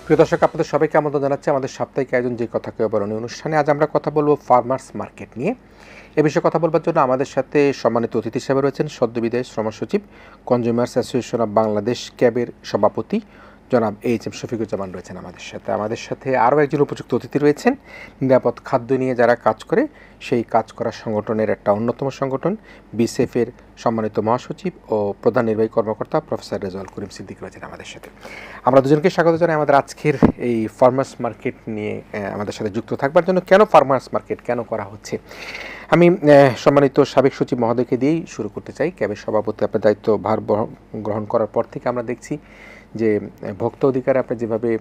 প্রিয় দর্শক, আপনাদের সবাইকে আমন্ত্রণ জানাচ্ছি আমাদের সাপ্তাহিক আয়োজন যে কথা কেউ বলেন অনুষ্ঠানে। আজ আমরা কথা বলবো ফার্মার্স মার্কেট নিয়ে। এ বিষয়ে কথা বলবার জন্য আমাদের সাথে সম্মানিত অতিথি হিসেবে রয়েছেন সদ্যবিদায়ী শ্রম সচিব, কনজিউমার্স অ্যাসোসিয়েশন অব বাংলাদেশ ক্যাবের সভাপতি জনাব এইচ.এম. শফিকুজ্জামান রয়েছেন আমাদের সাথে আরও একজন উপযুক্ত অতিথি রয়েছেন, নিরাপদ খাদ্য নিয়ে যারা কাজ করে সেই কাজ করা সংগঠনের একটা অন্যতম সংগঠন বিসিএফের সম্মানিত মহাসচিব ও প্রধান নির্বাহী কর্মকর্তা প্রফেসর রেজাউল করিম সিদ্দিক রয়েছেন আমাদের সাথে। আমরা দুজনকে স্বাগত জানাই আমাদের আজকের এই ফার্মার্স মার্কেট নিয়ে আমাদের সাথে যুক্ত থাকবার জন্য। কেন ফার্মার্স মার্কেট কেন করা হচ্ছে, আমি সম্মানিত সাবেক সচিব মহোদয়কে দিয়েই শুরু করতে চাই। ক্যাবের সভাপতি আপনার দায়িত্ব ভার গ্রহণ করার পর থেকে আমরা দেখছি যে ভোক্তা অধিকারে আপনি যেভাবে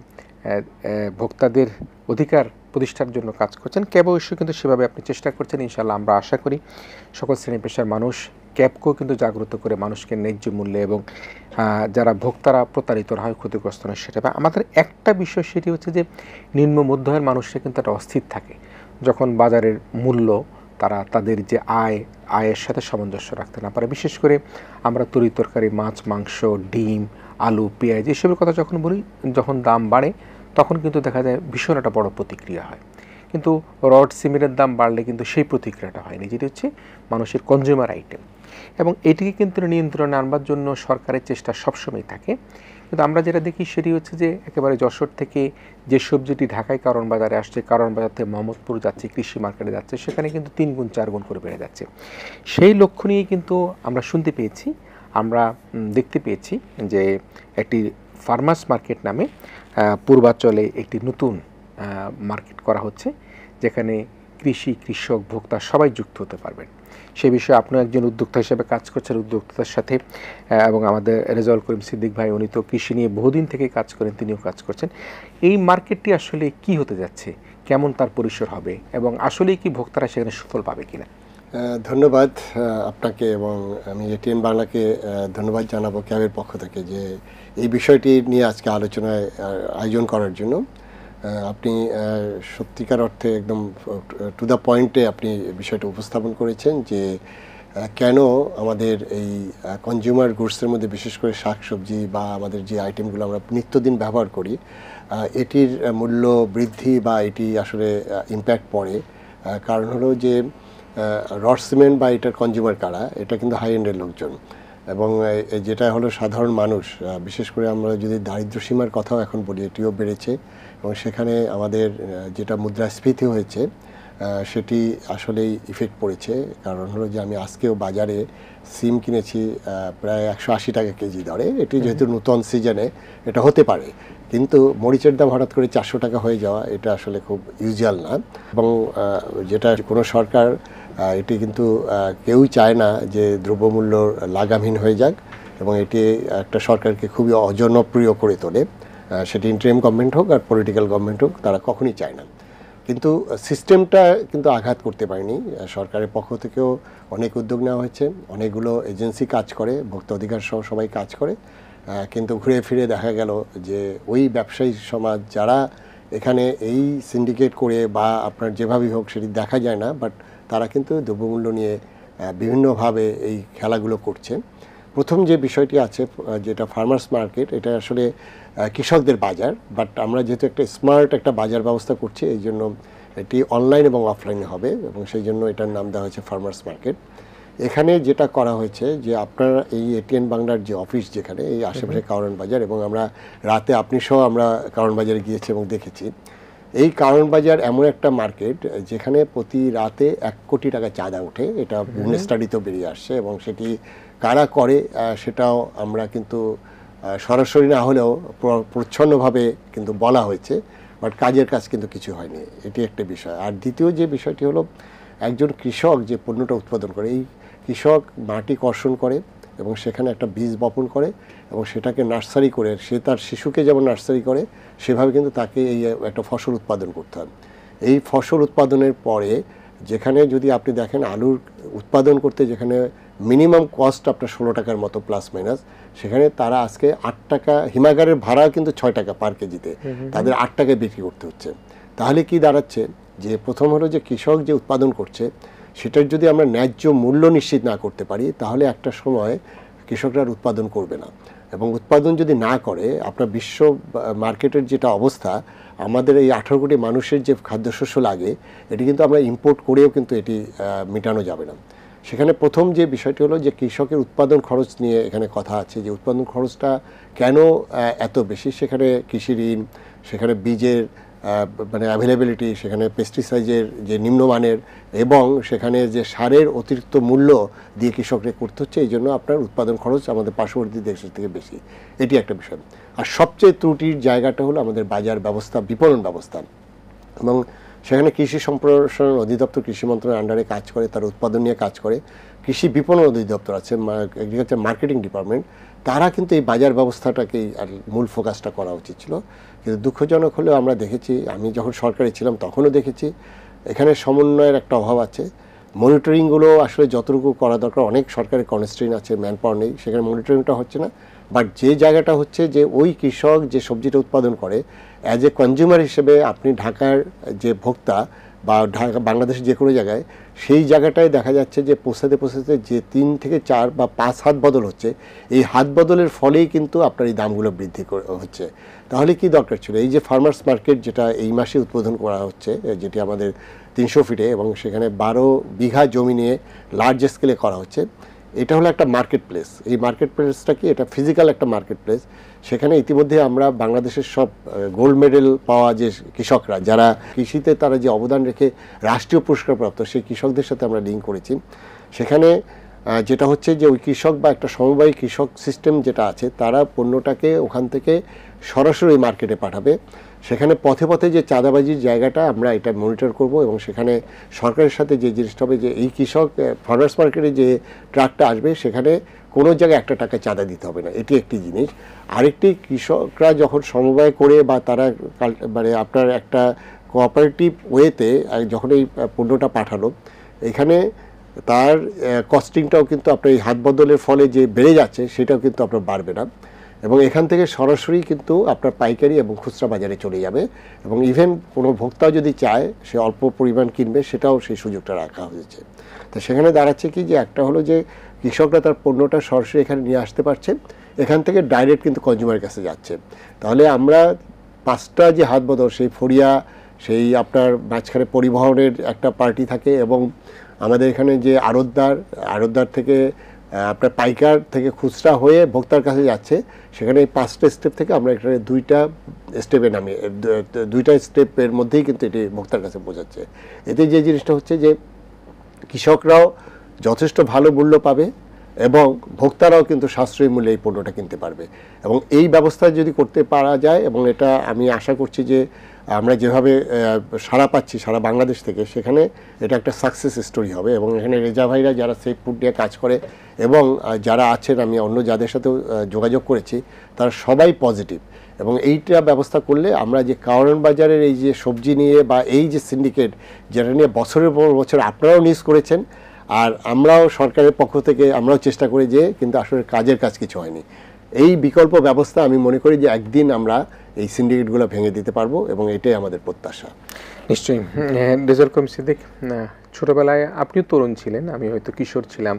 ভোক্তাদের অধিকার প্রতিষ্ঠার জন্য কাজ করছেন, ক্যাব অবশ্যই কিন্তু সেভাবে আপনি চেষ্টা করছেন। ইনশাআল্লাহ আমরা আশা করি সকল শ্রেণী পেশার মানুষ ক্যাবকেও কিন্তু জাগ্রত করে মানুষকে ন্যায্য মূল্যে এবং যারা ভোক্তারা প্রতারিত হয়, ক্ষতিগ্রস্ত নয় সেটা। আমাদের একটা বিষয় সেটি হচ্ছে যে নিম্ন মধ্যমের মানুষরা কিন্তু একটা অস্থির থাকে যখন বাজারের মূল্য তারা তাদের যে আয়ের সাথে সামঞ্জস্য রাখতে না পারে। বিশেষ করে আমরা তরি তরকারি, মাছ, মাংস, ডিম, আলু, পেঁয়াজ এসবের কথা যখন বলি, যখন দাম বাড়ে তখন কিন্তু দেখা যায় ভীষণ একটা বড় প্রতিক্রিয়া হয়। কিন্তু রড সিমেন্টের দাম বাড়লে কিন্তু সেই প্রতিক্রিয়াটা হয়নি, যেটি হচ্ছে মানুষের কনজিউমার আইটেম, এবং এটিকে কিন্তু নিয়ন্ত্রণে আনবার জন্য সরকারের চেষ্টা সবসময় থাকে। কিন্তু আমরা যেটা দেখি সেটি হচ্ছে যে একেবারে যশোর থেকে যে সবজিটি ঢাকায় কারণ বাজারে আসছে, কারণ বাজার থেকে মোহাম্মদপুর যাচ্ছে, কৃষি মার্কেটে যাচ্ছে, সেখানে কিন্তু 3 গুণ 4 গুণ করে বেড়ে যাচ্ছে। সেই লক্ষ্য নিয়ে কিন্তু আমরা শুনতে পেয়েছি, আমরা দেখতে পেয়েছি যে একটি ফার্মার্স মার্কেট নামে পূর্বাঞ্চলে একটি নতুন মার্কেট করা হচ্ছে, যেখানে কৃষি, কৃষক, ভোক্তা সবাই যুক্ত হতে পারবেন। সে বিষয়ে আপনিও একজন উদ্যোক্তা হিসেবে কাজ করছেন, উদ্যোক্তার সাথে, এবং আমাদের রেজাউল করিম সিদ্দিক ভাই, উনি তো কৃষি নিয়ে বহুদিন থেকে কাজ করেন, তিনিও কাজ করছেন। এই মার্কেটটি আসলে কি হতে যাচ্ছে, কেমন তার পরিসর হবে, এবং আসলেই কি ভোক্তারা সেখানে সুফল পাবে কিনা? ধন্যবাদ আপনাকে, এবং আমি এটিএন বাংলাকে ধন্যবাদ জানাবো ক্যাবের পক্ষ থেকে যে এই বিষয়টি নিয়ে আজকে আলোচনায় আয়োজন করার জন্য। আপনি সত্যিকার অর্থে একদম টু দ্য পয়েন্টে আপনি বিষয়টা উপস্থাপন করেছেন যে কেন আমাদের এই কনজিউমার গুডসের মধ্যে, বিশেষ করে শাকসবজি বা আমাদের যে আইটেমগুলো আমরা নিত্যদিন ব্যবহার করি, এটির মূল্য বৃদ্ধি বা এটি আসলে ইম্প্যাক্ট পড়ে। কারণ হলো যে রড সিমেন্ট বা এটার কনজিউমার কারা, এটা কিন্তু হাই এন্ডের লোকজন, এবং যেটা হলো সাধারণ মানুষ, বিশেষ করে আমরা যদি দারিদ্র্য সীমার কথাও এখন বলি, এটিও বেড়েছে, এবং সেখানে আমাদের যেটা মুদ্রাস্ফীতি হয়েছে সেটি আসলেই ইফেক্ট পড়েছে। কারণ হলো যে আমি আজকেও বাজারে সিম কিনেছি প্রায় 180 টাকা কেজি দরে। এটি যেহেতু নতুন সিজনে এটা হতে পারে, কিন্তু মরিচের দাম হঠাৎ করে 400 টাকা হয়ে যাওয়া এটা আসলে খুব ইউজুয়াল না। এবং যেটা কোনো সরকার, এটি কিন্তু কেউই চায় না যে দ্রব্যমূল্য লাগামহীন হয়ে যাক, এবং এটি একটা সরকারকে খুবই অজনপ্রিয় করে তোলে। সেটি ইন্টারিম গভর্নমেন্ট হোক আর পলিটিক্যাল গভর্নমেন্ট হোক, তারা কখনই চায় না। কিন্তু সিস্টেমটা কিন্তু আঘাত করতে পারেনি। সরকারের পক্ষ থেকেও অনেক উদ্যোগ নেওয়া হয়েছে, অনেকগুলো এজেন্সি কাজ করে, ভোক্তা অধিকার সহ সবাই কাজ করে, কিন্তু ঘুরে ফিরে দেখা গেল যে ওই ব্যবসায়ী সমাজ যারা এখানে এই সিন্ডিকেট করে বা আপনার যেভাবেই হোক সেটি দেখা যায় না, বাট তারা কিন্তু দ্রব্যমূল্য নিয়ে বিভিন্নভাবে এই খেলাগুলো করছে। প্রথম যে বিষয়টি আছে, যেটা ফার্মার্স মার্কেট, এটা আসলে কৃষকদের বাজার, বাট আমরা যেহেতু একটা স্মার্ট একটা বাজার ব্যবস্থা করছি, এই জন্য এটি অনলাইন এবং অফলাইনে হবে, এবং সেই জন্য এটার নাম দেওয়া হয়েছে ফার্মার্স মার্কেট। এখানে যেটা করা হয়েছে যে আপনার এই এটিএন বাংলার যে অফিস, যেখানে এই আশেপাশে কারণ বাজার, এবং আমরা রাতে আপনি সহ আমরা কারণ বাজারে গিয়েছি এবং দেখেছি, এই কারণ বাজার এমন একটা মার্কেট যেখানে প্রতি রাতে 1 কোটি টাকা চাঁদা ওঠে। এটা বিভিন্ন স্টাডিতেও বেরিয়ে আসছে, এবং সেটি কারা করে সেটাও আমরা কিন্তু সরাসরি না হলেও প্রচ্ছন্নভাবে কিন্তু বলা হয়েছে, বাট কাজের কাজ কিন্তু কিছু হয়নি। এটি একটা বিষয়। আর দ্বিতীয় যে বিষয়টি হলো, একজন কৃষক যে পণ্যটা উৎপাদন করে, এই কৃষক মাটি কর্ষণ করে এবং সেখানে একটা বীজ বপন করে, এবং সেটাকে নার্সারি করে, সে তার শিশুকে যেমন নার্সারি করে সেভাবে কিন্তু তাকে এই একটা ফসল উৎপাদন করতে হয়। এই ফসল উৎপাদনের পরে যেখানে যদি আপনি দেখেন আলুর উৎপাদন করতে যেখানে মিনিমাম কস্ট আপনার 16 টাকার মতো প্লাস মাইনাস, সেখানে তারা আজকে 8 টাকা, হিমাগারের ভাড়া কিন্তু 6 টাকা পার কেজিতে, তাদের 8 টাকায় বিক্রি করতে হচ্ছে। তাহলে কি দাঁড়াচ্ছে যে প্রথম হলো যে কৃষক যে উৎপাদন করছে সেটার যদি আমরা ন্যায্য মূল্য নিশ্চিত না করতে পারি, তাহলে একটা সময় কৃষকরা উৎপাদন করবে না। এবং উৎপাদন যদি না করে আপনার বিশ্ব মার্কেটের যেটা অবস্থা, আমাদের এই 18 কোটি মানুষের যে খাদ্যশস্য লাগে এটি কিন্তু আমরা ইম্পোর্ট করেও কিন্তু এটি মেটানো যাবে না। সেখানে প্রথম যে বিষয়টি হলো যে কৃষকের উৎপাদন খরচ নিয়ে এখানে কথা আছে, যে উৎপাদন খরচটা কেন এত বেশি। সেখানে কৃষি ঋণ, সেখানে বীজের মানে অ্যাভেলেবিলিটি, সেখানে পেস্টিসাইডের যে নিম্নমানের, এবং সেখানে যে সারের অতিরিক্ত মূল্য দিয়ে কৃষকরা করতে হচ্ছে, এই জন্য আপনার উৎপাদন খরচ আমাদের পার্শ্ববর্তী দেশের থেকে বেশি। এটি একটা বিষয়। আর সবচেয়ে ত্রুটির জায়গাটা হলো আমাদের বাজার ব্যবস্থা, বিপণন ব্যবস্থা। এবং সেখানে কৃষি সম্প্রসারণ অধিদপ্তর কৃষি মন্ত্রণালয়ের আন্ডারে কাজ করে, তার উৎপাদন নিয়ে কাজ করে। কৃষি বিপণন অধিদপ্তর আছে, এগ্রিকালচার মার্কেটিং ডিপার্টমেন্ট, তারা কিন্তু এই বাজার ব্যবস্থাটাকেই আর মূল ফোকাসটা করা উচিত ছিল। কিন্তু দুঃখজনক হলেও আমরা দেখেছি, আমি যখন সরকারে ছিলাম তখনও দেখেছি এখানে সমন্বয়ের একটা অভাব আছে। মনিটরিংগুলো আসলে যতটুকু করা দরকার, অনেক সরকারের কনস্ট্রেইন আছে, ম্যান পাওয়ার নেই, সেখানে মনিটরিংটা হচ্ছে না। বাট যে জায়গাটা হচ্ছে যে ওই কৃষক যে সবজিটা উৎপাদন করে, অ্যাজ এ কনজিউমার হিসেবে আপনি ঢাকার যে ভোক্তা বা ঢাকা বাংলাদেশের যে কোনো জায়গায়, সেই জায়গাটায় দেখা যাচ্ছে যে পৌঁছাতে পৌঁছাতে যে 3 থেকে 4 বা 5 হাত বদল হচ্ছে, এই হাত বদলের ফলেই কিন্তু আপনার এই দামগুলো বৃদ্ধি হচ্ছে। তাহলে কি দরকার ছিল এই যে ফার্মার্স মার্কেট, যেটা এই মাসে উদ্বোধন করা হচ্ছে, যেটি আমাদের 300 ফিটে এবং সেখানে 12 বিঘা জমি নিয়ে লার্জ স্কেলে করা হচ্ছে, এটা হলো একটা মার্কেট প্লেস। এই মার্কেট প্লেসটা কি, এটা ফিজিক্যাল একটা মার্কেট প্লেস। সেখানে ইতিমধ্যে আমরা বাংলাদেশের সব গোল্ড মেডেল পাওয়া যে কৃষকরা, যারা কৃষিতে তারা যে অবদান রেখে রাষ্ট্রীয় পুরস্কারপ্রাপ্ত, সেই কৃষকদের সাথে আমরা লিঙ্ক করেছি। সেখানে যেটা হচ্ছে যে ওই কৃষক বা একটা সমবায়ী কৃষক সিস্টেম যেটা আছে, তারা পণ্যটাকে ওখান থেকে সরাসরি মার্কেটে পাঠাবে। সেখানে পথে পথে যে চাঁদাবাজির জায়গাটা আমরা এটা মনিটর করব, এবং সেখানে সরকারের সাথে যে জিনিসটা হবে যে এই কৃষক ফার্মার্স মার্কেটে যে ট্রাকটা আসবে, সেখানে কোনো জায়গায় 1 টাকা চাঁদা দিতে হবে না, এটি একটি জিনিস। আরেকটি, কৃষকরা যখন সমবায় করে বা তারা মানে আপনার একটা কোঅপারেটিভ ওয়েতে যখন এই পণ্যটা পাঠালো, এখানে তার কস্টিংটাও কিন্তু আপনার এই হাত বদলের ফলে যে বেড়ে যাচ্ছে, সেটাও কিন্তু আপনার বাড়বে না। এবং এখান থেকে সরাসরি কিন্তু আপনার পাইকারি এবং খুচরা বাজারে চলে যাবে। এবং ইভেন কোনো ভোক্তা যদি চায় সে অল্প পরিমাণ কিনবে, সেটাও সেই সুযোগটা রাখা হয়েছে। তো সেখানে দাঁড়াচ্ছে কি, যে একটা হলো যে কৃষকরা তার পণ্যটা সরাসরি এখানে নিয়ে আসতে পারছে, এখান থেকে ডাইরেক্ট কিন্তু কনজিউমারের কাছে যাচ্ছে। তাহলে আমরা 5টা যে হাত বদল, সেই ফড়িয়া, সেই আপনার মাঝখানে পরিবহনের একটা পার্টি থাকে, এবং আমাদের এখানে যে আড়তদার থেকে আপনার পাইকার থেকে খুচরা হয়ে ভোক্তার কাছে যাচ্ছে, সেখানে এই 5টা স্টেপ থেকে আমরা এখানে 2টা স্টেপে নামিয়ে, 2টা স্টেপের মধ্যেই কিন্তু এটি ভোক্তার কাছে পৌঁছাচ্ছে। এতে যে জিনিসটা হচ্ছে যে কৃষকরাও যথেষ্ট ভালো মূল্য পাবে এবং ভোক্তারাও কিন্তু সাশ্রয়ী মূল্যে এই পণ্যটা কিনতে পারবে। এবং এই ব্যবস্থা যদি করতে পারা যায়, এবং এটা আমি আশা করছি যে আমরা যেভাবে সাড়া পাচ্ছি সারা বাংলাদেশ থেকে, সেখানে এটা একটা সাকসেস স্টোরি হবে। এবং এখানে রেজা ভাইরা যারা সেফ ফুড নিয়ে কাজ করে এবং যারা আছেন, আমি অন্য যাদের সাথেও যোগাযোগ করেছি, তারা সবাই পজিটিভ। এবং এইটা ব্যবস্থা করলে আমরা যে কারওয়ান বাজারের এই যে সবজি নিয়ে বা এই যে সিন্ডিকেট, যেটা নিয়ে বছরের পর বছর আপনারাও নিউজ করেছেন, আর আমরাও সরকারের পক্ষ থেকে আমরাও চেষ্টা করি, যে কিন্তু আসলে কাজের কাজ কিছু হয়নি। এই বিকল্প ব্যবস্থা আমি মনে করি যে একদিন আমরা এই সিন্ডিকেটগুলো ভেঙে দিতে পারবো, এবং এটাই আমাদের প্রত্যাশা। নিশ্চয়ই। রেজাউল করিম সিদ্দিক, ছোটবেলায় আপনিও তরুণ ছিলেন, আমি হয়তো কিশোর ছিলাম।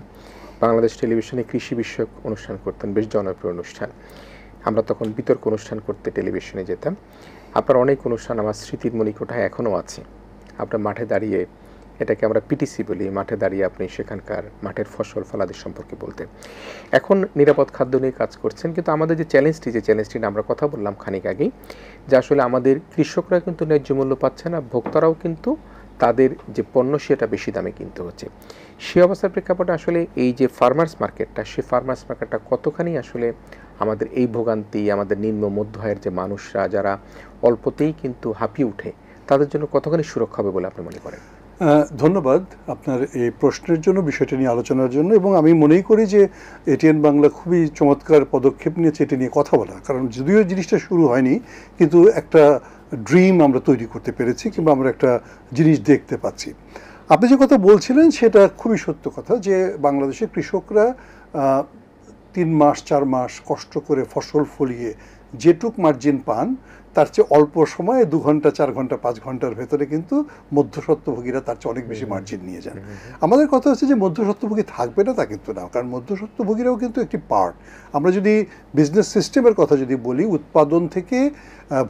বাংলাদেশ টেলিভিশনে কৃষি বিষয়ক অনুষ্ঠান করতেন, বেশ জনপ্রিয় অনুষ্ঠান। আমরা তখন বিতর্ক অনুষ্ঠান করতে টেলিভিশনে যেতাম। আপনার অনেক অনুষ্ঠান আমার স্মৃতির মণিকোঠায় এখনও আছে। আপনার মাঠে দাঁড়িয়ে, এটাকে আমরা পিটিসি বলি, মাঠে দাঁড়িয়ে আপনি সেখানকার মাঠের ফসল ফলাদের সম্পর্কে বলতেন। এখন নিরাপদ খাদ্য নিয়ে কাজ করছেন, কিন্তু আমাদের যে চ্যালেঞ্জটি নিয়ে আমরা কথা বললাম খানিক আগেই, যে আসলে আমাদের কৃষকরা কিন্তু ন্যায্য মূল্য পাচ্ছে না, ভোক্তারাও কিন্তু তাদের যে পণ্য সেটা বেশি দামে কিনতে হচ্ছে। সে অবস্থার প্রেক্ষাপটে আসলে এই যে ফার্মার্স মার্কেটটা, সে ফার্মার্স মার্কেটটা কতখানি আসলে আমাদের এই ভোগান্তি, আমাদের নিম্ন মধ্য আয়ের যে মানুষরা যারা অল্পতেই কিন্তু হাঁপিয়ে উঠে, তাদের জন্য কতখানি সুরক্ষা হবে বলে আপনি মনে করেন? ধন্যবাদ আপনার এই প্রশ্নের জন্য, বিষয়টা নিয়ে আলোচনার জন্য। এবং আমি মনেই করি যে এটিএন বাংলা খুবই চমৎকার পদক্ষেপ নিয়েছে এটি নিয়ে কথা বলা। কারণ যদিও জিনিসটা শুরু হয়নি, কিন্তু একটা ড্রিম আমরা তৈরি করতে পেরেছি, কিংবা আমরা একটা জিনিস দেখতে পাচ্ছি। আপনি যে কথা বলছিলেন সেটা খুবই সত্য কথা, যে বাংলাদেশের কৃষকরা 3 মাস 4 মাস কষ্ট করে ফসল ফলিয়ে যেটুক মার্জিন পান তার চেয়ে অল্প সময়ে 2 ঘন্টা 4 ঘন্টা 5 ঘন্টার ভেতরে কিন্তু মধ্যস্বত্বভোগীরা তার চেয়ে অনেক বেশি মার্জিন নিয়ে যান। আমাদের কথা হচ্ছে যে মধ্যস্বত্বভোগী থাকবে না তা কিন্তু না, কারণ মধ্যস্বত্বভোগীরাও কিন্তু একটি পার্ট। আমরা যদি বিজনেস সিস্টেমের কথা যদি বলি, উৎপাদন থেকে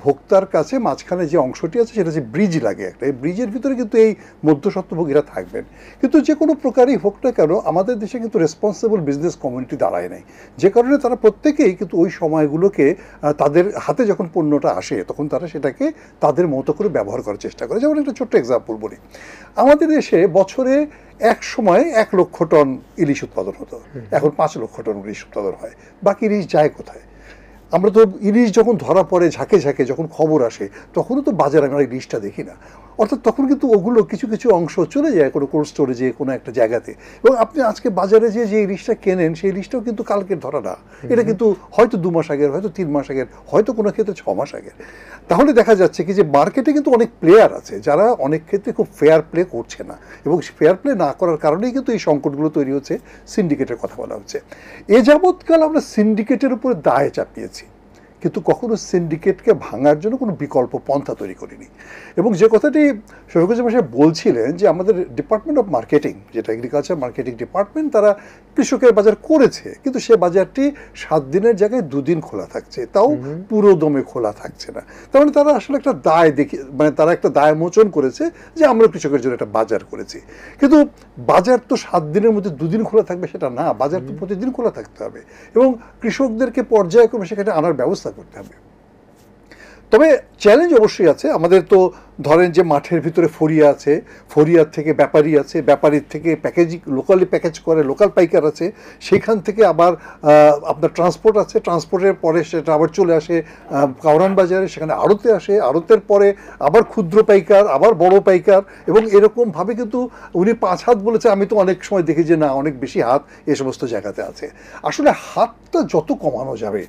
ভোক্তার কাছে মাঝখানে যে অংশটি আছে সেটা হচ্ছে ব্রিজ লাগে একটা, এই ব্রিজের ভিতরে কিন্তু এই মধ্যস্বত্বভোগীরা থাকবেন। কিন্তু যে কোনো প্রকারই হোক না কেন আমাদের দেশে কিন্তু রেসপন্সিবল বিজনেস কমিউনিটি দাঁড়ায় নাই, যে কারণে তারা প্রত্যেকেই কিন্তু ওই সময়গুলোকে তাদের হাতে যখন পণ্যটা আসে তখন তারা সেটাকে তাদের মতো করে ব্যবহার করার চেষ্টা করে। যেমন একটা ছোট্ট এক্সাম্পল বলি, আমাদের দেশে বছরে এক সময় 1 লক্ষ টন ইলিশ উৎপাদন হতো, এখন 5 লক্ষ টন ইলিশ উৎপাদন হয়। বাকি ইলিশ যায় কোথায়? আমরা তো ইলিশ যখন ধরা পড়ে ঝাঁকে ঝাঁকে যখন খবর আসে তখনও তো বাজারে আমরা ইলিশটা দেখি না, অর্থাৎ তখন কিন্তু ওগুলো কিছু কিছু অংশ চলে যায় কোনো কোল্ড স্টোরেজে কোনো একটা জায়গাতে, এবং আপনি আজকে বাজারে যে ইলিশটা কেনেন সেই ইলিশটাও কিন্তু কালকের ধরা না, এটা কিন্তু হয়তো 2 মাস আগের, হয়তো 3 মাস আগের, হয়তো কোনো ক্ষেত্রে 6 মাস আগের। তাহলে দেখা যাচ্ছে কি যে মার্কেটে কিন্তু অনেক প্লেয়ার আছে যারা অনেক ক্ষেত্রে খুব ফেয়ার প্লে করছে না, এবং ফেয়ার প্লে না করার কারণেই কিন্তু এই সংকটগুলো তৈরি হচ্ছে। সিন্ডিকেটের কথা বলা হচ্ছে, এ যাবৎকাল আমরা সিন্ডিকেটের উপরে দায় চাপিয়েছি, কিন্তু কখনো সিন্ডিকেটকে ভাঙার জন্য কোনো বিকল্প পন্থা তৈরি করিনি। এবং যে কথাটি শফিকুজ্জামান সাহেব বলছিলেন যে আমাদের ডিপার্টমেন্ট অফ মার্কেটিং, যেটা এগ্রিকালচার মার্কেটিং ডিপার্টমেন্ট, তারা কৃষকের বাজার করেছে, কিন্তু সে বাজারটি 7 দিনের জায়গায় 2 দিন খোলা থাকছে, তাও পুরো দমে খোলা থাকছে না। তার মানে তারা আসলে একটা দায় মানে তারা একটা দায় মোচন করেছে যে আমরা কৃষকের জন্য একটা বাজার করেছি, কিন্তু বাজার তো 7 দিনের মধ্যে 2 দিন খোলা থাকবে সেটা না, বাজার তো প্রতিদিন খোলা থাকতে হবে, এবং কৃষকদেরকে পর্যায়ক্রমে সেখানে আনার ব্যবস্থা করতে হবে। তবে চ্যালেঞ্জ অবশ্যই আছে আমাদের। তো ধরেন যে মাঠের ভিতরে ফরিয়া আছে, ফরিয়ার থেকে ব্যাপারী আছে, ব্যাপারীর থেকে প্যাকেজিং লোকালি প্যাকেজ করে লোকাল পাইকার আছে, সেখান থেকে আবার আপনার ট্রান্সপোর্ট আছে, ট্রান্সপোর্টের পরে সেটা আবার চলে আসে কাউরান বাজারে, সেখানে আড়তে আসে, আড়তের পরে আবার ক্ষুদ্র পাইকার, আবার বড় পাইকার, এবং এরকমভাবে কিন্তু উনি 5 হাত বলেছে, আমি তো অনেক সময় দেখি যে না অনেক বেশি হাত এ সমস্ত জায়গাতে আছে। আসলে হাতটা যত কমানো যাবে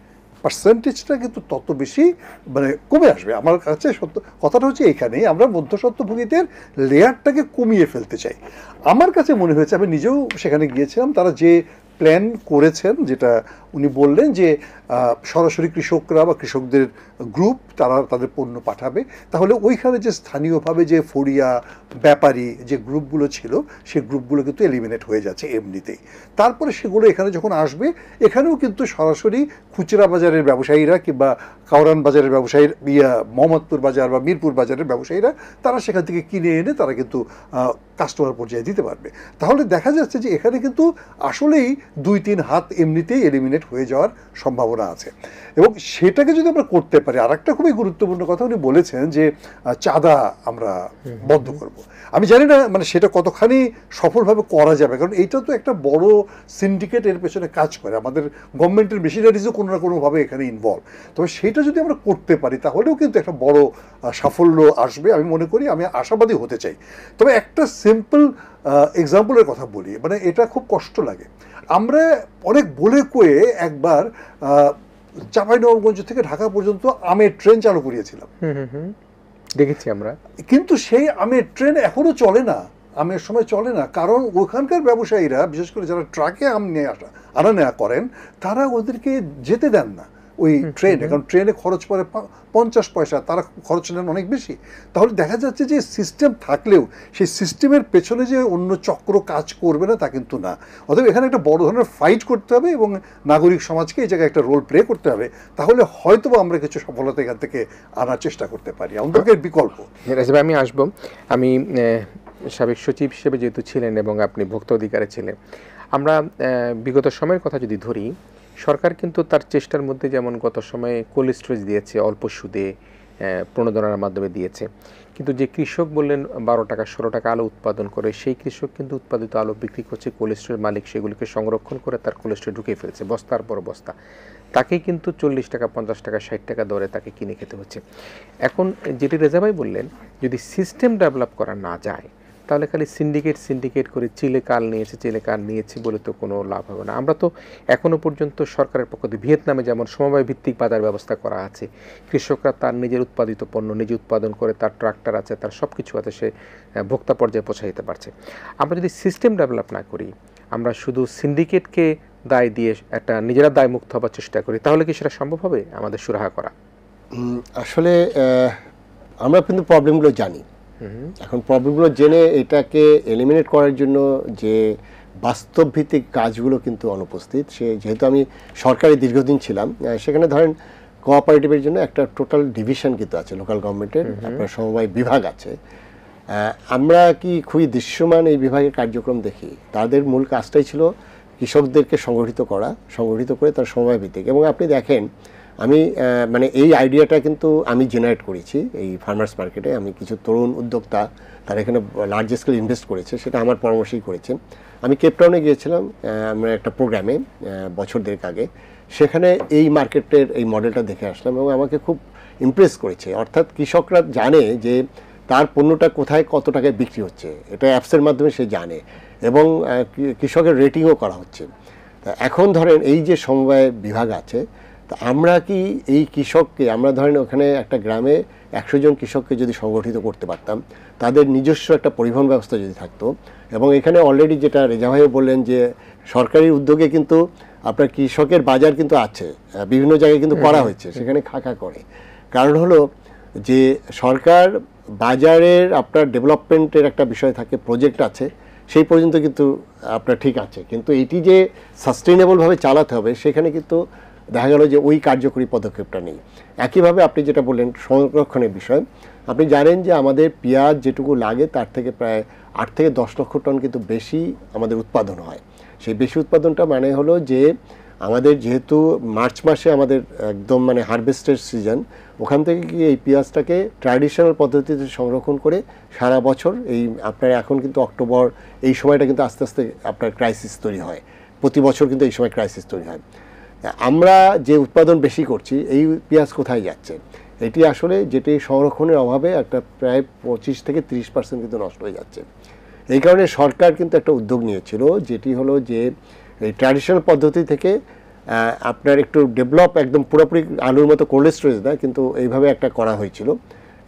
পার্সেন্টেজটা কিন্তু তত বেশি মানে কমে আসবে। আমার কাছে সত্য কথাটা হচ্ছে এইখানেই আমরা মধ্যস্বত্বভোগীদের লেয়ারটাকে কমিয়ে ফেলতে চাই। আমার কাছে মনে হয়েছে, আমি নিজেও সেখানে গিয়েছিলাম, তারা যে প্ল্যান করেছেন যেটা উনি বললেন যে সরাসরি কৃষকরা বা কৃষকদের গ্রুপ তারা তাদের পণ্য পাঠাবে, তাহলে ওইখানে যে স্থানীয়ভাবে যে ফড়িয়া ব্যাপারী যে গ্রুপগুলো ছিল সেই গ্রুপগুলো কিন্তু এলিমিনেট হয়ে যাচ্ছে এমনিতেই। তারপরে সেগুলো এখানে যখন আসবে এখানেও কিন্তু সরাসরি খুচরা বাজারের ব্যবসায়ীরা কিংবা কাউরান বাজারের ব্যবসায়ীর মোহাম্মদপুর বাজার বা মিরপুর বাজারের ব্যবসায়ীরা তারা সেখান থেকে কিনে এনে তারা কিন্তু কাস্টমার পর্যায়ে দিতে পারবে। তাহলে দেখা যাচ্ছে যে এখানে কিন্তু আসলেই 2-3 হাত এমনিতেই এলিমিনেট হয়ে যাওয়ার সম্ভাবনা আছে, এবং সেটাকে যদি আমরা করতে পারি। আর একটা খুবই গুরুত্বপূর্ণ কথা উনি বলেছেন যে চাঁদা আমরা বন্ধ করব। আমি জানি না মানে সেটা কতখানি সফলভাবে করা যাবে, কারণ এইটা তো একটা বড় সিন্ডিকেট এর পেছনে কাজ করে, আমাদের গভর্নমেন্টের মেশিনারিজও কোনো না কোনোভাবে এখানে ইনভলভ। তবে সেইটা যদি আমরা করতে পারি তাহলেও কিন্তু একটা বড় সাফল্য আসবে আমি মনে করি, আমি আশাবাদী হতে চাই। তবে একটা সিম্পল এক্সাম্পলের কথা বলি, মানে এটা খুব কষ্ট লাগে। আমরা অনেক বলে কয়ে একবার চাঁপাইনবাবগঞ্জ থেকে ঢাকা পর্যন্ত আমের ট্রেন চালু করিয়েছিলাম, দেখেছি আমরা, কিন্তু সেই আমের ট্রেন এখনো চলে না, আমের সময় চলে না, কারণ ওখানকার ব্যবসায়ীরা বিশেষ করে যারা ট্রাকে আম নিয়ে আনা নেওয়া করেন তারা ওদেরকে যেতে দেন না ওই ট্রেনে, কারণ ট্রেনে খরচ পড়ে 50 পয়সা, তারা খরচ নেন অনেক বেশি। তাহলে দেখা যাচ্ছে যে সিস্টেম থাকলেও সেই সিস্টেমের পেছনে যে অন্য চক্র কাজ করবে না তা কিন্তু না। অতএব এখানে একটা বড় ধরনের ফাইট করতে হবে এবং নাগরিক সমাজকে এই জায়গায় একটা রোল প্লে করতে হবে, তাহলে হয়তো আমরা কিছু সফলতা এখান থেকে আনার চেষ্টা করতে পারি। আমাদেরকে বিকল্প আমি আসবো, আমি সাবেক সচিব হিসেবে যেহেতু ছিলেন এবং আপনি ভোক্তা অধিকারে ছিলেন, আমরা বিগত সময়ের কথা যদি ধরি, সরকার কিন্তু তার চেষ্টার মধ্যে যেমন গত সময়ে কোল্ড স্টোরেজ দিয়েছে অল্প সুদে, প্রণোদনার মাধ্যমে দিয়েছে, কিন্তু যে কৃষক বললেন 12 টাকা 16 টাকা আলু উৎপাদন করে, সেই কৃষক কিন্তু উৎপাদিত আলু বিক্রি করছে, কোল্ড স্টোরের মালিক সেগুলিকে সংরক্ষণ করে তার কোল্ড স্টোরে ঢুকে ফেলছে বস্তার পর বস্তা, তাকে কিন্তু 40 টাকা 50 টাকা 60 টাকা দরে তাকে কিনে খেতে হচ্ছে। এখন যেটি রেজা ভাই বললেন, যদি সিস্টেম ডেভেলপ করা না যায় তাহলে খালি সিন্ডিকেট করে চিলে কাল নিয়েছে বলে তো কোনো লাভ হবে না। আমরা তো এখনো পর্যন্ত সরকারের পক্ষ থেকে ভিয়েতনামে যেমন সমবায় ভিত্তিক বাজার ব্যবস্থা করা আছে, কৃষকরা তার নিজের উৎপাদিত পণ্য নিজে উৎপাদন করে, তার ট্রাক্টর আছে, তার সব কিছু আছে, সে ভোক্তা পর্যায়ে পৌঁছে দিতে পারছে। আমরা যদি সিস্টেম ডেভেলপ না করি, আমরা শুধু সিন্ডিকেটকে দায় দিয়ে একটা নিজেরা দায় মুক্ত হবার চেষ্টা করি, তাহলে কি সেটা সম্ভব হবে আমাদের সুরাহা করা? আসলে আমরা কিন্তু প্রবলেমগুলো জানি। এখন প্রবলেমগুলো জেনে এটাকে এলিমিনেট করার জন্য যে বাস্তব ভিত্তিক কাজগুলো কিন্তু অনুপস্থিত। যেহেতু আমি সরকারি দীর্ঘদিন ছিলাম, সেখানে ধরেন কোঅপারেটিভের জন্য একটা টোটাল ডিভিশন কিন্তু আছে, লোকাল গভর্নমেন্টের আপনার সমবায় বিভাগ আছে। আমরা কি খুবই দৃশ্যমান এই বিভাগের কার্যক্রম দেখি? তাদের মূল কাজটাই ছিল কৃষকদেরকে সংগঠিত করে তার সমবায় ভিত্তিক। এবং আপনি দেখেন, আমি মানে এই আইডিয়াটা কিন্তু আমি জেনারেট করেছি এই ফার্মার্স মার্কেটে। আমি কিছু তরুণ উদ্যোক্তা তারা এখানে লার্জ স্কেল ইনভেস্ট করেছে, সেটা আমার পরামর্শেই করেছে। আমি কেপটাউনে গিয়েছিলাম আমরা একটা প্রোগ্রামে বছর দেড়েক আগে, সেখানে এই মার্কেটের এই মডেলটা দেখে আসলাম এবং আমাকে খুব ইমপ্রেস করেছে। অর্থাৎ কৃষকরা জানে যে তার পণ্যটা কোথায় কত টাকায় বিক্রি হচ্ছে, এটা অ্যাপসের মাধ্যমে সে জানে, এবং কৃষকের রেটিংও করা হচ্ছে। এখন ধরেন এই যে সমবায় বিভাগ আছে, তা আমরা কি এই কৃষককে, আমরা ধরেন ওখানে একটা গ্রামে 100 জন কৃষককে যদি সংগঠিত করতে পারতাম, তাদের নিজস্ব একটা পরিবহন ব্যবস্থা যদি থাকতো, এবং এখানে অলরেডি যেটা রেজা ভাইও বললেন যে সরকারি উদ্যোগে কিন্তু আপনার কৃষকের বাজার কিন্তু আছে, বিভিন্ন জায়গায় কিন্তু করা হয়েছে, সেখানে খাকা করে। কারণ হলো যে সরকার বাজারের আপনার ডেভেলপমেন্টের একটা বিষয় থাকে, প্রজেক্ট আছে, সেই পর্যন্ত কিন্তু আপনার ঠিক আছে, কিন্তু এটি যে সাস্টেইনেবলভাবে চালাতে হবে সেখানে কিন্তু দেখা গেল যে ওই কার্যকরী পদক্ষেপটা নেই। একইভাবে আপনি যেটা বললেন সংরক্ষণের বিষয়, আপনি জানেন যে আমাদের পেঁয়াজ যেটুকু লাগে তার থেকে প্রায় 8 থেকে 10 লক্ষ টন কিন্তু বেশি আমাদের উৎপাদন হয়। সেই বেশি উৎপাদনটা মানে হলো যে আমাদের যেহেতু মার্চ মাসে আমাদের একদম মানে হারভেস্টের সিজন, ওখান থেকে কি এই পেঁয়াজটাকে ট্র্যাডিশনাল পদ্ধতিতে সংরক্ষণ করে সারা বছর, এই আপনার এখন কিন্তু অক্টোবর এই সময়টা কিন্তু আস্তে আস্তে আপনার ক্রাইসিস তৈরি হয়, প্রতি বছর কিন্তু এই সময় ক্রাইসিস তৈরি হয়। আমরা যে উৎপাদন বেশি করছি, এই পেঁয়াজ কোথায় যাচ্ছে? এটি আসলে যেটি সংরক্ষণের অভাবে একটা প্রায় 25 থেকে 30% কিন্তু নষ্ট হয়ে যাচ্ছে। এই কারণে সরকার কিন্তু একটা উদ্যোগ নিয়েছিল, যেটি হলো যে এই ট্র্যাডিশনাল পদ্ধতি থেকে আপনার একটু ডেভেলপ, একদম পুরোপুরি আলুর মতো কোল্ড স্টোরেজ দেয়, কিন্তু এইভাবে একটা করা হয়েছিল।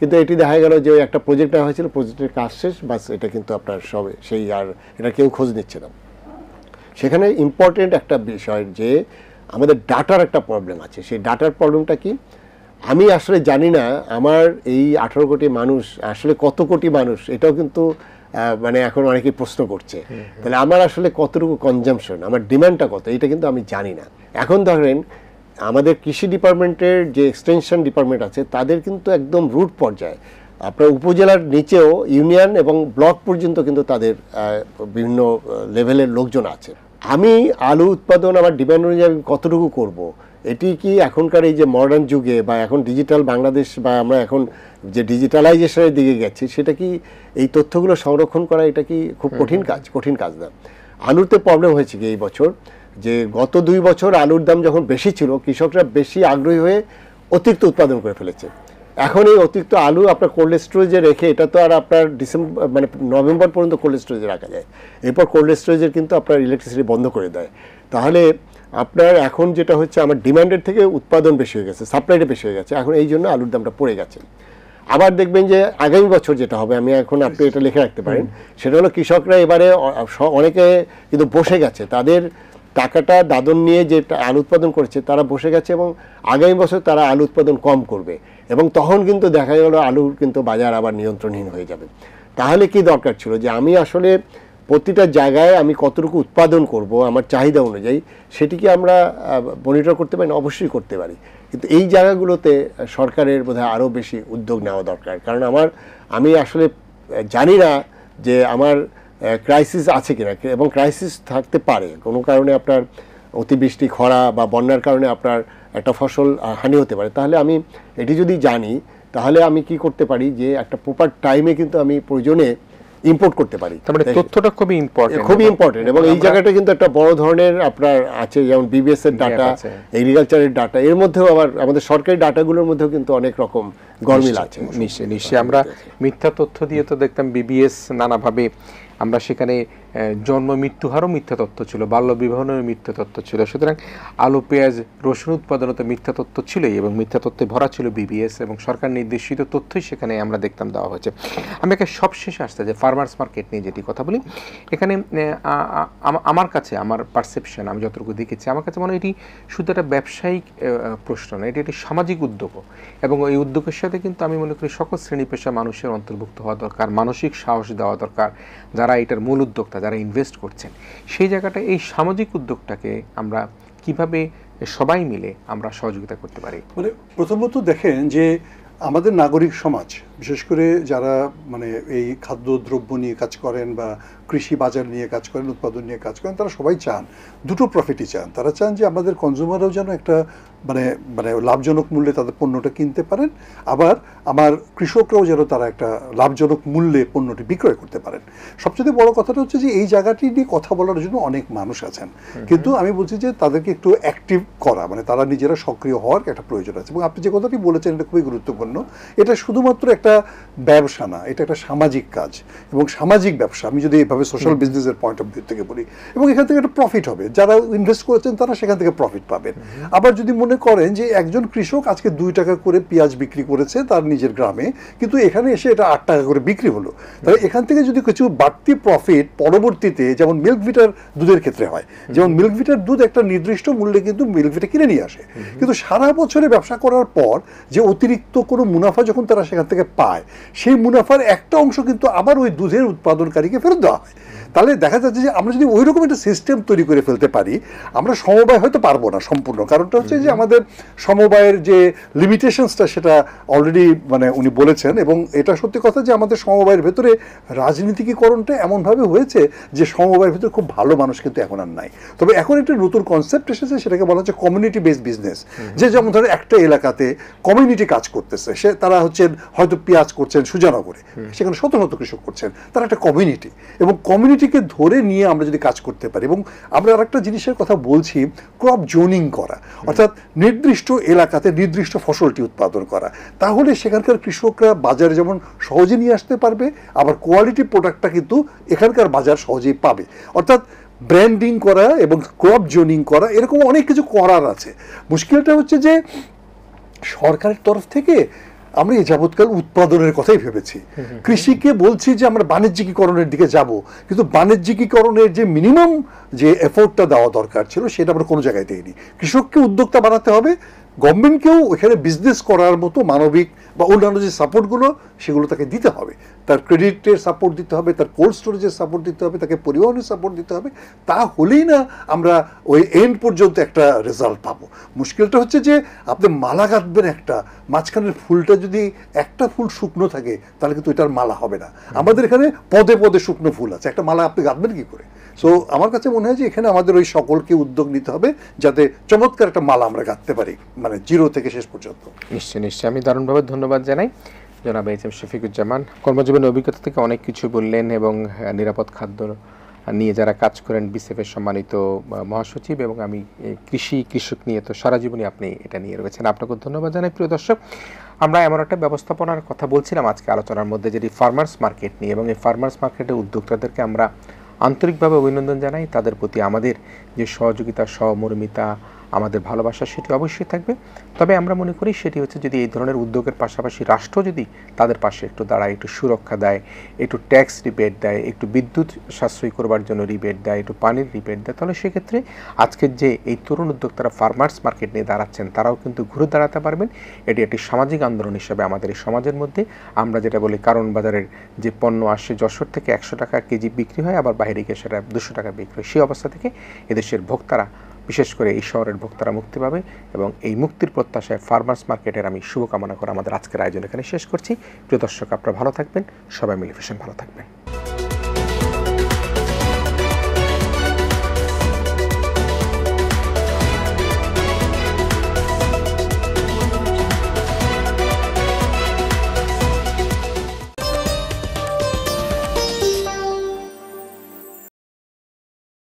কিন্তু এটি দেখা গেল যে একটা প্রজেক্ট নেওয়া হয়েছিল, প্রজেক্টের কাজ শেষ, বাস এটা কিন্তু আপনার সবে সেই আর এটা কেউ খোঁজ নিচ্ছে না। সেখানে ইম্পর্টেন্ট একটা বিষয় যে আমাদের ডাটার একটা প্রবলেম আছে। সেই ডাটার প্রবলেমটা কি আমি আসলে জানি না। আমার এই 18 কোটি মানুষ আসলে কত কোটি মানুষ, এটাও কিন্তু মানে এখন অনেকেই প্রশ্ন করছে। তাহলে আমার আসলে কতটুকু কনজাম্পশন, আমার ডিমান্ডটা কত, এটা কিন্তু আমি জানি না। এখন ধরেন আমাদের কৃষি ডিপার্টমেন্টের যে এক্সটেনশন ডিপার্টমেন্ট আছে, তাদের কিন্তু একদম রুট পর্যায়ে আপনার উপজেলার নিচেও ইউনিয়ন এবং ব্লক পর্যন্ত কিন্তু তাদের বিভিন্ন লেভেলের লোকজন আছে। আমি আলু উৎপাদন আমার ডিমান্ড অনুযায়ী আমি কতটুকু করব, এটি কি এখনকার এই যে মডার্ন যুগে বা এখন ডিজিটাল বাংলাদেশ বা আমরা এখন যে ডিজিটালাইজেশনের দিকে গেছি, সেটা কি এই তথ্যগুলো সংরক্ষণ করা এটা কি খুব কঠিন কাজ? কঠিন কাজ না। আলুতে প্রবলেম হয়েছে কি এই বছর, যে গত 2 বছর আলুর দাম যখন বেশি ছিল, কৃষকরা বেশি আগ্রহী হয়ে অতিরিক্ত উৎপাদন করে ফেলেছে। এখন এই অতিরিক্ত আলু আপনার কোল্ড স্টোরেজে রেখে, এটা তো আর আপনার ডিসেম্বর মানে নভেম্বর পর্যন্ত কোল্ড স্টোরেজে রাখা যায়, এরপর কোল্ড স্টোরেজের কিন্তু আপনার ইলেকট্রিসিটি বন্ধ করে দেয়। তাহলে আপনার এখন যেটা হচ্ছে, আমার ডিমান্ডের থেকে উৎপাদন বেশি হয়ে গেছে, সাপ্লাইটা বেশি হয়ে গেছে, এখন এই জন্য আলুর দামটা পড়ে গেছে। আবার দেখবেন যে আগামী বছর যেটা হবে, আমি এখন আপনি এটা লিখে রাখতে পারেন, সেটা হলো কৃষকরা এবারে অনেকে কিন্তু বসে গেছে, তাদের টাকাটা দাদন নিয়ে যে আলু উৎপাদন করেছে তারা বসে গেছে, এবং আগামী বছর তারা আলু উৎপাদন কম করবে, এবং তখন কিন্তু দেখা গেল আলুর কিন্তু বাজার আবার নিয়ন্ত্রণহীন হয়ে যাবে। তাহলে কি দরকার ছিল যে আমি আসলে প্রতিটা জায়গায় আমি কতটুকু উৎপাদন করব আমার চাহিদা অনুযায়ী, সেটিকে আমরা মনিটর করতে পারি না? অবশ্যই করতে পারি, কিন্তু এই জায়গাগুলোতে সরকারের বোধহয় আরও বেশি উদ্যোগ নেওয়া দরকার। কারণ আমি আসলে জানি না যে আমার ক্রাইসিস আছে কিনা, এবং ক্রাইসিস থাকতে পারে কোনো কারণে, আপনার অতিবৃষ্টি, খরা বা বন্যার কারণে আপনার একটা ফসল হানি হতে পারে। তাহলে আমি এটি যদি জানি, তাহলে আমি কি করতে পারি যে একটা প্রপার টাইমে কিন্তু আমি প্রয়োজনে ইম্পোর্ট করতে পারি। তারপরে তথ্যটা খুবই ইম্পর্টেন্ট, এবং এই জায়গাটা কিন্তু একটা বড় ধরনের আপনার আছে, যেমন বিবিএস এর ডাটা, এগ্রিকালচারের ডাটা, এর মধ্যেও আবার আমাদের সরকারি ডাটাগুলোর মধ্যেও কিন্তু অনেক রকম গরমিল আছে। নিশ্চয়ই আমরা মিথ্যা তথ্য দিয়ে তো দেখতাম বিবিএস নানাভাবে আমরা সেখানে জন্ম মৃত্যু হারও মিথ্যা তথ্য ছিল, বাল্যবিবাহের মিথ্যা তথ্য ছিল। সুতরাং আলু পেঁয়াজ রসুন উৎপাদনে তো মিথ্যা তথ্য ছিলই, এবং মিথ্যা তথ্যে ভরা ছিল বিবিএস, এবং সরকার নির্দেশিত তথ্যই সেখানে আমরা দেখতাম দেওয়া হয়েছে। আমি একটা সবশেষে আসতে যে ফার্মার্স মার্কেট নিয়ে যেটি কথা বলি, এখানে আমার কাছে, আমার পারসেপশন, আমি যতটুকু দেখেছি, আমার কাছে মনে হয় এটি শুধু একটা ব্যবসায়িক প্রশ্ন না, এটি একটি সামাজিক উদ্যোগও, এবং এই উদ্যোগের সাথে কিন্তু আমি মনে করি সকল শ্রেণী পেশা মানুষের অন্তর্ভুক্ত হওয়া দরকার, মানসিক সাহস দেওয়া দরকার যারা এটার মূল উদ্যোক্তা, যারা ইনভেস্ট করছেন। সেই জায়গাটা এই সামাজিক উদ্যোগটাকে আমরা কিভাবে সবাই মিলে আমরা সহযোগিতা করতে পারি? মানে প্রথমত দেখেন যে আমাদের নাগরিক সমাজ, বিশেষ করে যারা মানে এই খাদ্যদ্রব্য নিয়ে কাজ করেন বা কৃষি বাজার নিয়ে কাজ করেন, উৎপাদন নিয়ে কাজ করেন, তারা সবাই চান, দুটো প্রফিটই চান। তারা চান যে আমাদের কনজিউমাররাও যেন একটা মানে মানে লাভজনক মূল্যে তাদের পণ্যটা কিনতে পারেন, আবার আমার কৃষকরাও যেন তারা একটা লাভজনক মূল্যে পণ্যটি বিক্রয় করতে পারেন। সবচেয়ে বড় কথাটা হচ্ছে যে এই জায়গাটি নিয়ে কথা বলার জন্য অনেক মানুষ আছেন, কিন্তু আমি বলছি যে তাদেরকে একটু অ্যাক্টিভ করা, মানে তারা নিজেরা সক্রিয় হওয়ার একটা প্রয়োজন আছে। এবং আপনি যে কথাটি বলেছেন এটা খুবই গুরুত্বপূর্ণ। এটা শুধুমাত্র একটা ব্যবসা না, এটা একটা সামাজিক কাজ এবং সামাজিক ব্যবসা, আমি যদি এভাবে সোশ্যাল বিজনেসের পয়েন্ট অফ ভিউ থেকে বলি, এবং এখান থেকে একটা প্রফিট হবে, যারা ইনভেস্ট করেছেন তারা সেখান থেকে প্রফিট পাবেন। আবার যদি মনে করেন যে একজন কৃষক আজকে 2 টাকা করে পেঁয়াজ বিক্রি করেছে তার নিজের গ্রামে, কিন্তু এখানে এসে এটা 8 টাকা করে বিক্রি হলো, তাহলে এখান থেকে যদি কিছু বাড়তি প্রফিট পরবর্তীতে, যেমন মিল্ক ভিটার দুধের ক্ষেত্রে হয়, যেমন মিল্ক ভিটার দুধ একটা নির্দিষ্ট মূল্যে কিন্তু মিল্ক ভিটা কিনে নিয়ে আসে, কিন্তু সারা বছরে ব্যবসা করার পর যে অতিরিক্ত কোনো মুনাফা যখন তারা সেখান থেকে পায়, সেই মুনাফার একটা অংশ কিন্তু আবার ওই দুধের উৎপাদনকারীকে ফেরত দেওয়া হয়। তাহলে দেখা যাচ্ছে যে আমরা যদি ওই রকম একটা সিস্টেম তৈরি করে ফেলতে পারি, আমরা সমবায় হয়তো পারবো না সম্পূর্ণ, কারণটা হচ্ছে যে আমাদের সমবায়ের যে লিমিটেশনসটা সেটা অলরেডি মানে উনি বলেছেন, এবং এটা সত্যি কথা যে আমাদের সমবায়ের ভেতরে রাজনীতিকীকরণটা এমনভাবে হয়েছে যে সমবায়ের ভেতরে খুব ভালো মানুষ কিন্তু এখন আর নাই। তবে এখন একটা নতুন কনসেপ্ট এসেছে, সেটাকে বলা হচ্ছে কমিউনিটি বেসড বিজনেস, যে যেমন ধরো একটা এলাকাতে কমিউনিটি কাজ করতেছে, সে তারা হচ্ছেন হয়তো পেঁয়াজ করছেন সুজানগরে, সেখানে শত শত কৃষক করছেন, তারা একটা কমিউনিটি, এবং কমিউনিটিকে ধরে নিয়ে আমরা যদি কাজ করতে পারি। এবং আমরা আরেকটা জিনিসের কথা বলছি, ক্রপ জোনিং করা, অর্থাৎ নির্দিষ্ট এলাকাতে নির্দিষ্ট ফসলটি উৎপাদন করা, তাহলে সেখানকার কৃষকরা বাজারে যেমন সহজে নিয়ে আসতে পারবে, আবার কোয়ালিটি প্রোডাক্টটা কিন্তু এখানকার বাজার সহজেই পাবে। অর্থাৎ ব্র্যান্ডিং করা এবং ক্রপ জোনিং করা, এরকম অনেক কিছু করার আছে। মুশকিলটা হচ্ছে যে সরকারের তরফ থেকে আমরা এই যাবৎকাল উৎপাদনের কথাই ভেবেছি, কৃষিকে বলছি যে আমরা বাণিজ্যিকীকরণের দিকে যাব, কিন্তু বাণিজ্যিকীকরণের যে মিনিমাম যে এফোর্টটা দেওয়া দরকার ছিল সেটা আমরা কোনো জায়গায় দেইনি। কৃষককে উদ্যোক্তা বানাতে হবে, গভর্নমেন্টকেও ওখানে বিজনেস করার মতো মানবিক বা অন্যান্য যে সাপোর্টগুলো সেগুলো তাকে দিতে হবে, তার ক্রেডিটের সাপোর্ট দিতে হবে, তার কোল্ড স্টোরেজের সাপোর্ট দিতে হবে, তাকে পরিবহনের সাপোর্ট দিতে হবে, তা হলেই না আমরা ওই এন্ড পর্যন্ত একটা রেজাল্ট পাবো। মুশকিলটা হচ্ছে যে আপনি মালা গাঁথবেন একটা, মাঝখানের ফুলটা যদি একটা ফুল শুকনো থাকে তাহলে কিন্তু এটার মালা হবে না। আমাদের এখানে পদে পদে শুকনো ফুল আছে, একটা মালা আপনি গাঁথবেন কি করে? সো আমার কাছে মনে হয় যে এখানে আমাদের ওই সকলকে উদ্যোগ নিতে হবে যাতে চমৎকার একটা মালা আমরা গাঁথতে পারি, মানে জিরো থেকে শেষ পর্যন্ত। নিশ্চয়ই নিশ্চয়ই, আমি দারুণভাবে ধন্যবাদ জানাই জনাব এইচ.এম. শফিকুজ্জামান। কর্মজীবনের অভিজ্ঞতা থেকে অনেক কিছু বললেন, এবং নিরাপদ খাদ্য নিয়ে যারা কাজ করেন, বিসিএফের সম্মানিত মহাসচিব, এবং আমি কৃষক নিয়ে তো সারা জীবনই আপনি এটা নিয়ে রয়েছেন। আপনাকে ধন্যবাদ জানাই। প্রিয় দর্শক, আমরা এমন একটা ব্যবস্থাপনার কথা বলছিলাম আজকে আলোচনার মধ্যে, যেটি ফার্মার্স মার্কেট নিয়ে, এবং এই ফার্মার্স মার্কেটের উদ্যোক্তাদেরকে আমরা আন্তরিকভাবে অভিনন্দন জানাই। তাদের প্রতি আমাদের যে সহযোগিতা, সহমর্মিতা, আমাদের ভালোবাসা সেটি অবশ্যই থাকবে। তবে আমরা মনে করি সেটি হচ্ছে যদি এই ধরনের উদ্যোগের পাশাপাশি রাষ্ট্র যদি তাদের পাশে একটু দাঁড়ায়, একটু সুরক্ষা দেয়, একটু ট্যাক্স রিবেট দেয়, একটু বিদ্যুৎ সাশ্রয়ী করবার জন্য রিবেট দেয়, একটু পানির রিবেট দেয়, তাহলে সেক্ষেত্রে আজকের যে এই তরুণ উদ্যোক্তারা ফার্মার্স মার্কেট নিয়ে দাঁড়াচ্ছেন তারাও কিন্তু ঘুরে দাঁড়াতে পারবেন। এটি একটি সামাজিক আন্দোলন হিসাবে আমাদের এই সমাজের মধ্যে, আমরা যেটা বলি কারণ বাজারের যে পণ্য আসে যশোর থেকে 100 টাকা কেজি বিক্রি হয়, আবার বাইরে গিয়ে সেটা 200 টাকা বিক্রি হয়, সেই অবস্থা থেকে এদেশের ভোক্তারা, বিশেষ করে এই শহরের ভোক্তারা মুক্তি পাবে, এবং এই মুক্তির প্রত্যাশায় ফার্মার্স মার্কেটের আমি শুভকামনা করে আমাদের আজকের আয়োজন এখানে শেষ করছি। প্রিয় দর্শক, আপনারা ভালো থাকবেন, সবাই মিলে ভীষণ ভালো থাকবেন।